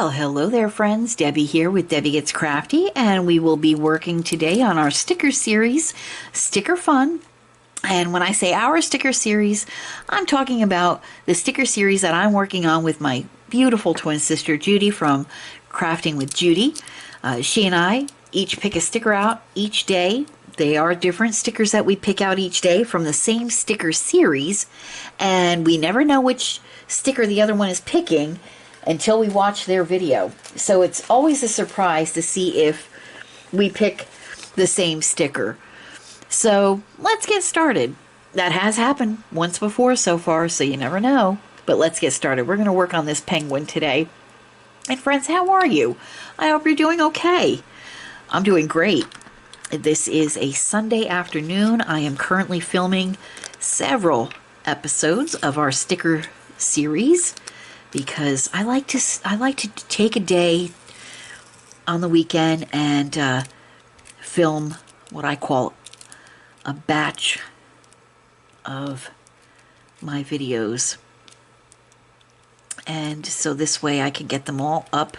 Well, hello there, friends. Debbie here with Debbie Gets Crafty, and we will be working today on our sticker series, Sticker Fun. And when I say our sticker series, I'm talking about the sticker series that I'm working on with my beautiful twin sister, Judi, from Crafting with Judi. She and I each pick a sticker out each day. They are different stickers that we pick out each day from the same sticker series, and we never know which sticker the other one is picking until we watch their video. So it's always a surprise to see if we pick the same sticker. So let's get started. That has happened once before so far, so you never know. But let's get started. We're going to work on this penguin today. And friends, how are you? I hope you're doing okay. I'm doing great. This is a Sunday afternoon. I am currently filming several episodes of our sticker series, because I like to take a day on the weekend and film what I call a batch of my videos. And so this way I can get them all up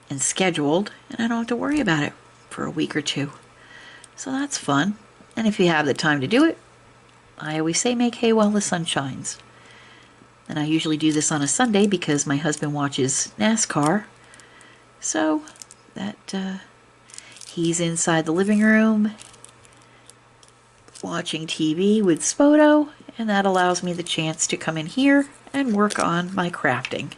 and scheduled, and I don't have to worry about it for a week or two. So that's fun. And if you have the time to do it, I always say make hay while the sun shines. And I usually do this on a Sunday because my husband watches NASCAR. So that he's inside the living room watching TV with Spoto, and that allows me the chance to come in here and work on my crafting.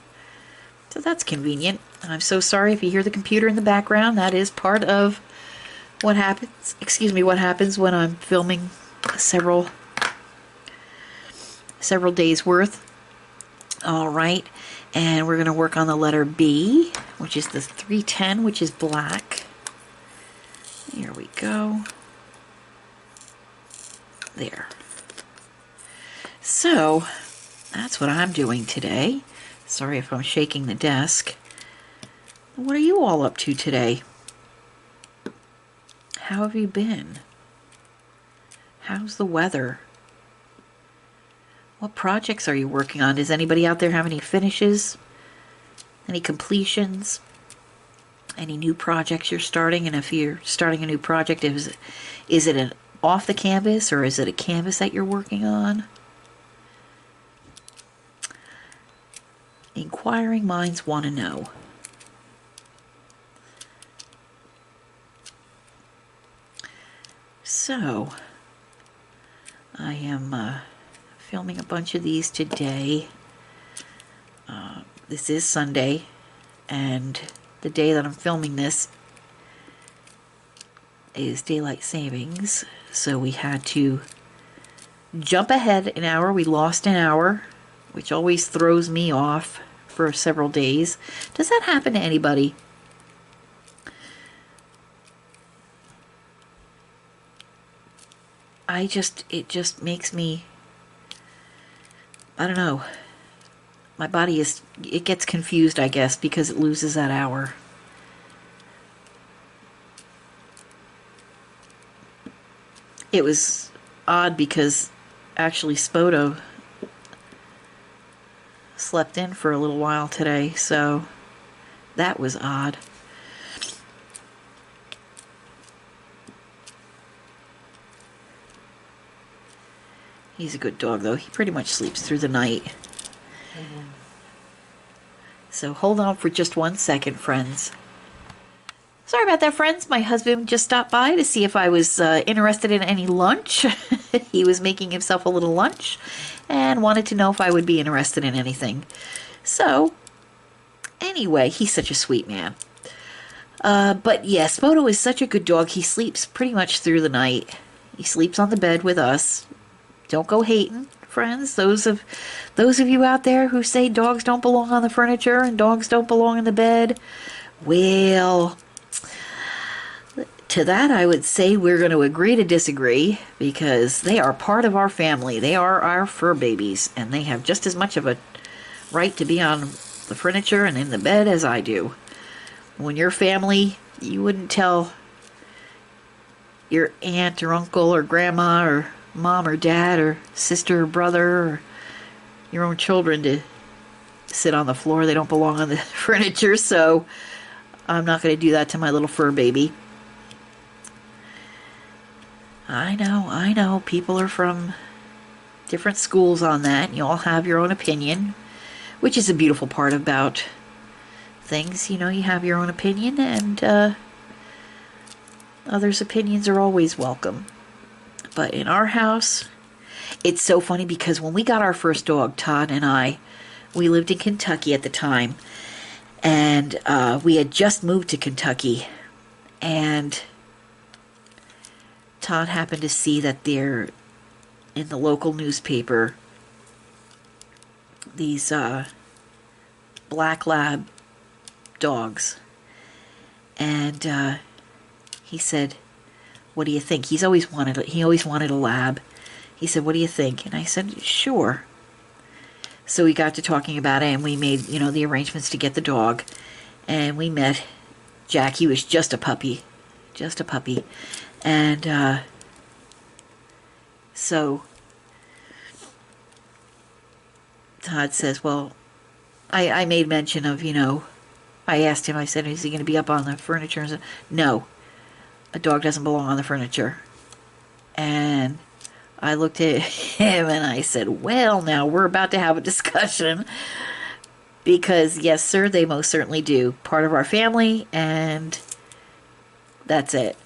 So that's convenient. I'm so sorry if you hear the computer in the background. That is part of what happens when I'm filming several days worth. All right, and we're going to work on the letter B, which is the 310, which is black. Here we go. There. So, that's what I'm doing today. Sorry if I'm shaking the desk. What are you all up to today? How have you been? How's the weather? What projects are you working on? Does anybody out there have any finishes? Any completions? Any new projects you're starting? And if you're starting a new project, is it an off the canvas, or is it a canvas that you're working on? Inquiring minds want to know. So, I am filming a bunch of these today. This is Sunday, and the day that I'm filming this is daylight savings, so we had to jump ahead an hour. We lost an hour, which always throws me off for several days. Does that happen to anybody? It just makes me, I don't know. My body it gets confused, I guess, because it loses that hour. It was odd because actually Spoto slept in for a little while today, so that was odd. He's a good dog, though. He pretty much sleeps through the night. Mm-hmm. So hold on for just 1 second, friends. Sorry about that, friends. My husband just stopped by to see if I was interested in any lunch. He was making himself a little lunch and wanted to know if I would be interested in anything. So, anyway, he's such a sweet man. But yes, Spoto is such a good dog. He sleeps pretty much through the night. He sleeps on the bed with us. Don't go hating, friends. Those of you out there who say dogs don't belong on the furniture and dogs don't belong in the bed, well, to that I would say we're going to agree to disagree, because they are part of our family. They are our fur babies, and they have just as much of a right to be on the furniture and in the bed as I do. When you're family, you wouldn't tell your aunt or uncle or grandma or mom or dad or sister or brother or your own children to sit on the floor. They don't belong on the furniture, so I'm not going to do that to my little fur baby. I know. People are from different schools on that, and you all have your own opinion, which is a beautiful part about things. You know, you have your own opinion, and others' opinions are always welcome. But in our house, it's so funny because when we got our first dog, Todd and I, we lived in Kentucky at the time, and we had just moved to Kentucky, and Todd happened to see that there, in the local newspaper, these black lab dogs, and he said, "What do you think?" He always wanted a lab. He said, "What do you think?" And I said, "Sure." So we got to talking about it, and we made, the arrangements to get the dog, and we met Jack. He was just a puppy, and so Todd says, "Well," I made mention of, I asked him, I said, "Is he going to be up on the furniture?" And he said, "No, a dog doesn't belong on the furniture." And I looked at him and I said, "Well, now we're about to have a discussion, because yes, sir, they most certainly do. Part of our family, and that's it."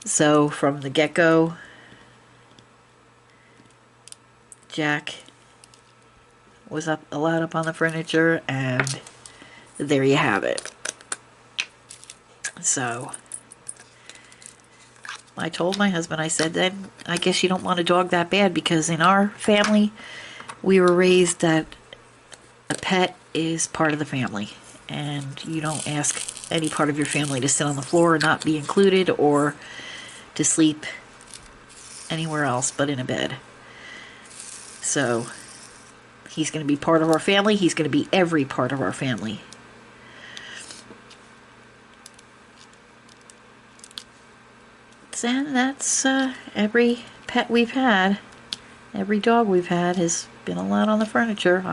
So from the get-go, Jack was allowed up on the furniture, and there you have it. So I told my husband, I said, "Then I guess you don't want a dog that bad, because in our family, we were raised that a pet is part of the family, and you don't ask any part of your family to sit on the floor and not be included, or to sleep anywhere else but in a bed." So he's going to be part of our family. He's going to be every part of our family. And that's every pet we've had. Every dog we've had has been allowed on the furniture.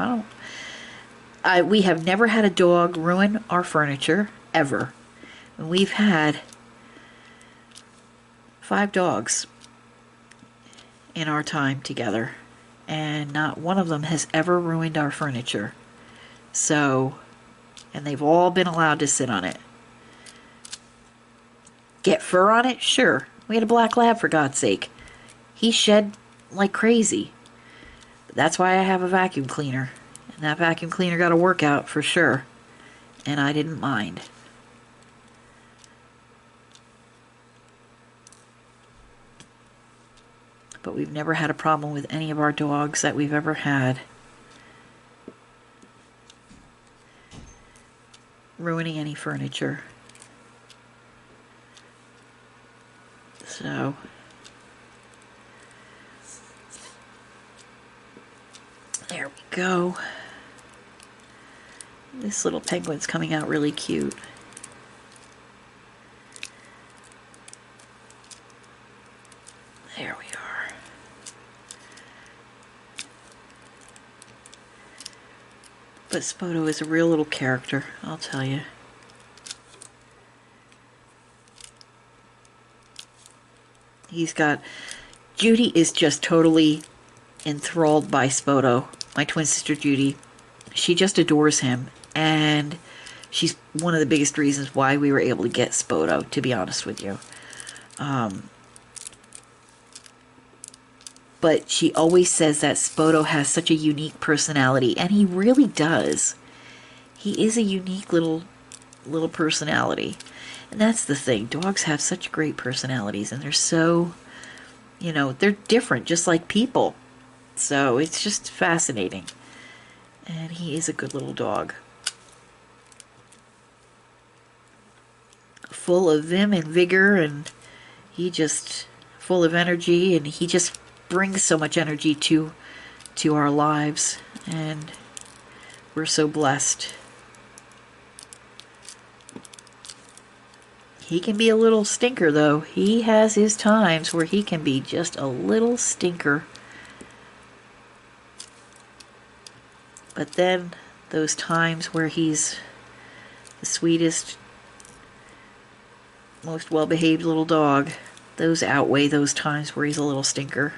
We have never had a dog ruin our furniture, ever. And we've had 5 dogs in our time together, and not one of them has ever ruined our furniture. So, and they've all been allowed to sit on it. Get fur on it? Sure. We had a black lab, for God's sake. He shed like crazy. That's why I have a vacuum cleaner. And that vacuum cleaner got a workout for sure. And I didn't mind. But we've never had a problem with any of our dogs that we've ever had ruining any furniture. So there we go. This little penguin's coming out really cute. There we are. But Spoto is a real little character, I'll tell you. He's got... Judi is just totally enthralled by Spoto, my twin sister Judi. She just adores him, and she's one of the biggest reasons why we were able to get Spoto, to be honest with you. But she always says that Spoto has such a unique personality, and he really does. He is a unique little personality. And that's the thing. Dogs have such great personalities, and they're so, they're different, just like people. So it's just fascinating. And he is a good little dog. Full of vim and vigor, and he just full of energy, and he just brings so much energy to our lives, and we're so blessed. He can be a little stinker, though. He has his times where he can be just a little stinker. But then those times where he's the sweetest, most well-behaved little dog, those outweigh those times where he's a little stinker.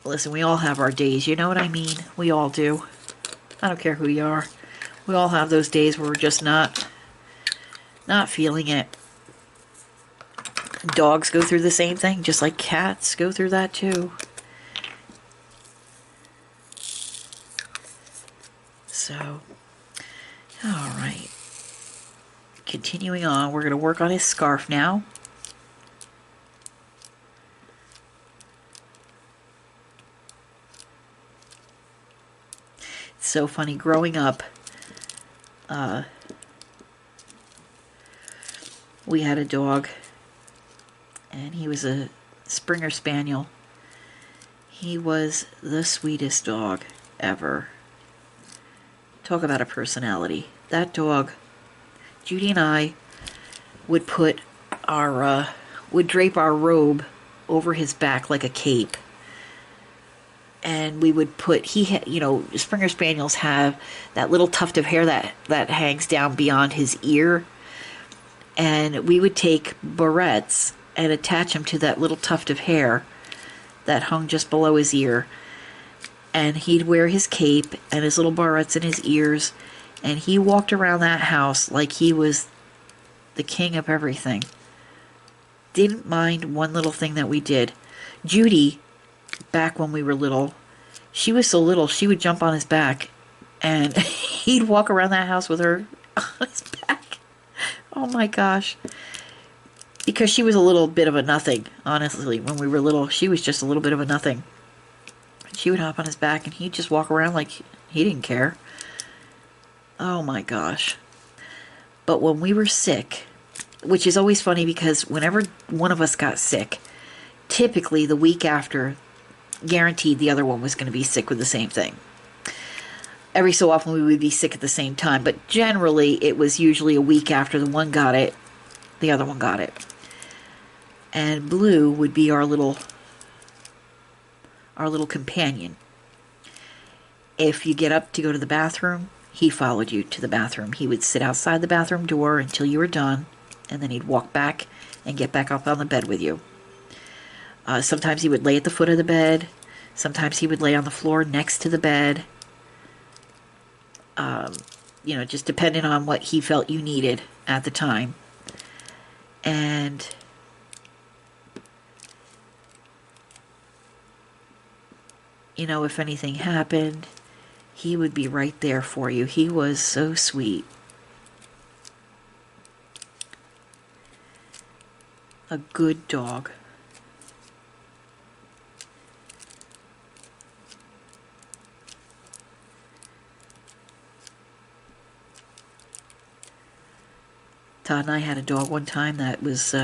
Listen, we all have our days, you know what I mean? We all do. I don't care who you are. We all have those days where we're just not feeling it. Dogs go through the same thing, just like cats go through that too. So, all right. Continuing on, we're going to work on his scarf now. It's so funny, growing up, we had a dog, and he was a Springer Spaniel. He was the sweetest dog ever. Talk about a personality. That dog, Judy and I would put our, would drape our robe over his back like a cape. And we would put, you know, Springer Spaniels have that little tuft of hair that hangs down beyond his ear. And we would take barrettes and attach them to that little tuft of hair that hung just below his ear. And he'd wear his cape and his little barrettes in his ears. And he walked around that house like he was the king of everything. Didn't mind one little thing that we did. Judy, back when we were little, she was so little, she would jump on his back and he'd walk around that house with her on his back. Oh my gosh. Because she was a little bit of a nothing, honestly. When we were little, she was just a little bit of a nothing. She would hop on his back and he'd just walk around like he didn't care. Oh my gosh. But when we were sick, which is always funny because whenever one of us got sick, typically the week after, guaranteed the other one was going to be sick with the same thing. Every so often we would be sick at the same time, but generally it was usually a week after the one got it, the other one got it. And Blue would be our little companion. If you get up to go to the bathroom, he followed you to the bathroom. He would sit outside the bathroom door until you were done, and then he'd walk back and get back up on the bed with you. Sometimes he would lay at the foot of the bed. Sometimes he would lay on the floor next to the bed. You know, just depending on what he felt you needed at the time. And you know, if anything happened, he would be right there for you. He was so sweet. A good dog. Todd and I had a dog one time that was,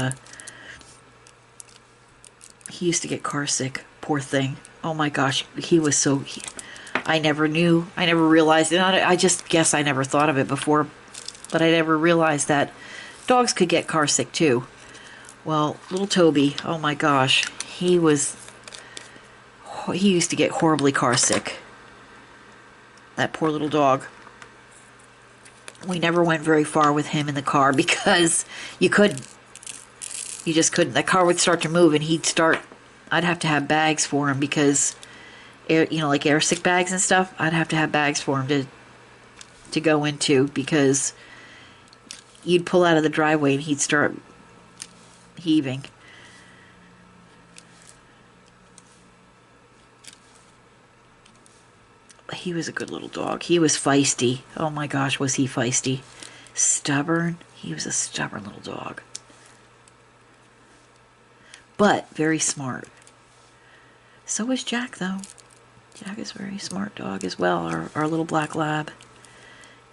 he used to get car sick. Poor thing. Oh my gosh, he was so, I never knew, I never realized it. I just guess I never thought of it before, but I never realized that dogs could get car sick too. Well, little Toby, oh my gosh, he used to get horribly car sick. That poor little dog. We never went very far with him in the car because you couldn't. You just couldn't. The car would start to move and I'd have to have bags for him because, like air sick bags and stuff, I'd have to have bags for him to go into because you'd pull out of the driveway and he'd start heaving. He was a good little dog. He was feisty. Oh my gosh, was he feisty. Stubborn. He was a stubborn little dog. But very smart. So was Jack, though. Jack is a very smart dog as well. Our little black lab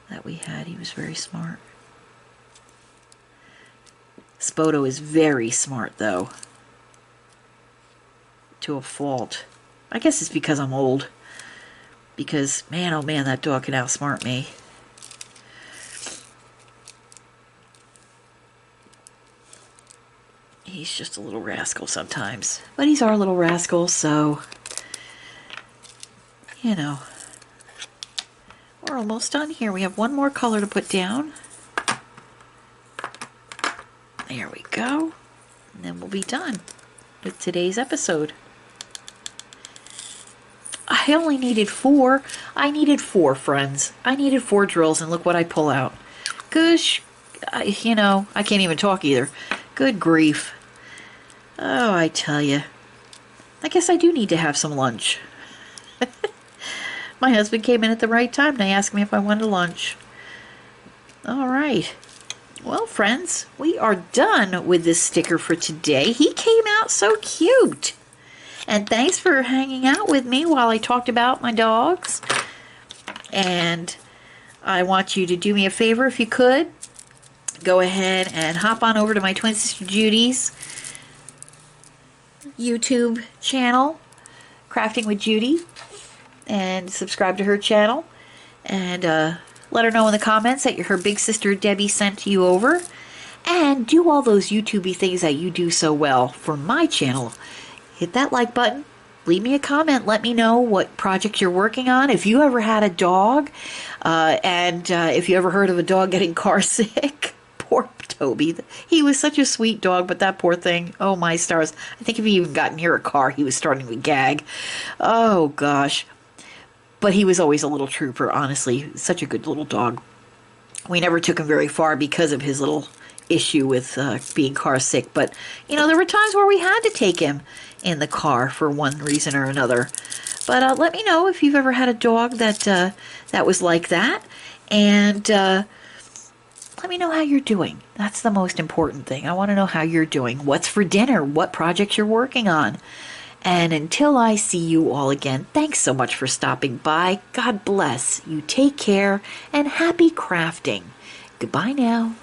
that we had, he was very smart. Spoto is very smart, though. To a fault. I guess it's because I'm old. Because, man, oh man, that dog can outsmart me. He's just a little rascal sometimes. But he's our little rascal, so, you know, We're almost done here. We have one more color to put down. There we go. And then we'll be done with today's episode. I only needed 4. I needed 4, friends. I needed 4 drills, and look what I pull out. Gosh, I can't even talk either. Good grief. Oh, I tell you. I guess I do need to have some lunch. My husband came in at the right time and they asked me if I wanted lunch. All right. Well, friends, we are done with this sticker for today. He came out so cute. And thanks for hanging out with me while I talked about my dogs. And I want you to do me a favor if you could. Go ahead and hop on over to my twin sister Judy's YouTube channel, Crafting with Judi, and subscribe to her channel. And let her know in the comments that her big sister Debbie sent you over. And do all those YouTubey things that you do so well for my channel. Hit that like button. Leave me a comment. Let me know what project you're working on. If you ever had a dog, and if you ever heard of a dog getting car sick. Poor Toby. He was such a sweet dog, but that poor thing, oh my stars. I think if he even got near a car, he was starting to gag. Oh gosh. But he was always a little trooper, honestly. Such a good little dog. We never took him very far because of his little issue with being car sick. But, there were times where we had to take him in the car for one reason or another. But let me know if you've ever had a dog that was like that. And let me know how you're doing. That's the most important thing. I want to know how you're doing. What's for dinner? What projects you're working on? And until I see you all again, thanks so much for stopping by. God bless. You take care and happy crafting. Goodbye now.